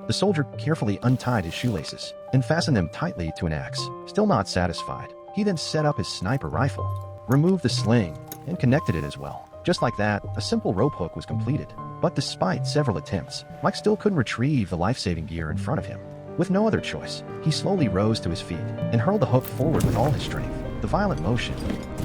The soldier carefully untied his shoelaces and fastened them tightly to an axe. Still not satisfied, he then set up his sniper rifle, removed the sling, and connected it as well. Just like that, a simple rope hook was completed. But despite several attempts, Mike still couldn't retrieve the life-saving gear in front of him. With no other choice, he slowly rose to his feet and hurled the hook forward with all his strength. The violent motion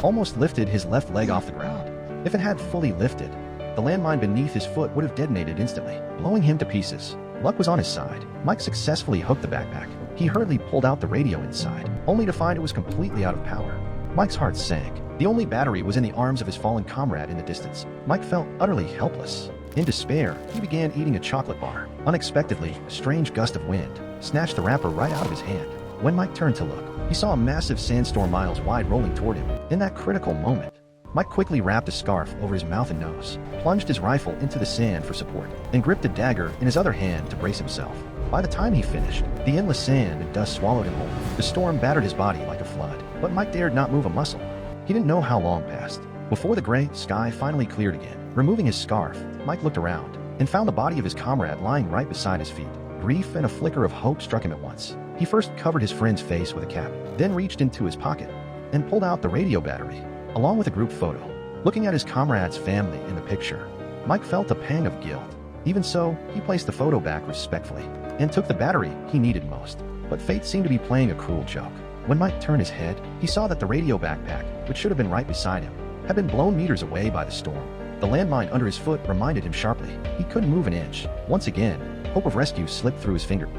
almost lifted his left leg off the ground. If it had fully lifted, the landmine beneath his foot would have detonated instantly, blowing him to pieces. Luck was on his side. Mike successfully hooked the backpack. He hurriedly pulled out the radio inside, only to find it was completely out of power. Mike's heart sank. The only battery was in the arms of his fallen comrade in the distance. Mike felt utterly helpless. In despair, he began eating a chocolate bar. Unexpectedly, a strange gust of wind snatched the wrapper right out of his hand. When Mike turned to look, he saw a massive sandstorm miles wide rolling toward him. In that critical moment, Mike quickly wrapped a scarf over his mouth and nose, plunged his rifle into the sand for support, and gripped a dagger in his other hand to brace himself. By the time he finished, the endless sand and dust swallowed him whole. The storm battered his body like a flood, but Mike dared not move a muscle. He didn't know how long passed before the gray sky finally cleared again. Removing his scarf, Mike looked around and found the body of his comrade lying right beside his feet. Grief and a flicker of hope struck him at once. He first covered his friend's face with a cap, then reached into his pocket and pulled out the radio battery, along with a group photo. Looking at his comrade's family in the picture, Mike felt a pang of guilt. Even so, he placed the photo back respectfully and took the battery he needed most. But fate seemed to be playing a cruel joke. When Mike turned his head, he saw that the radio backpack, which should have been right beside him, had been blown meters away by the storm. The landmine under his foot reminded him sharply he couldn't move an inch. Once again, hope of rescue slipped through his fingers.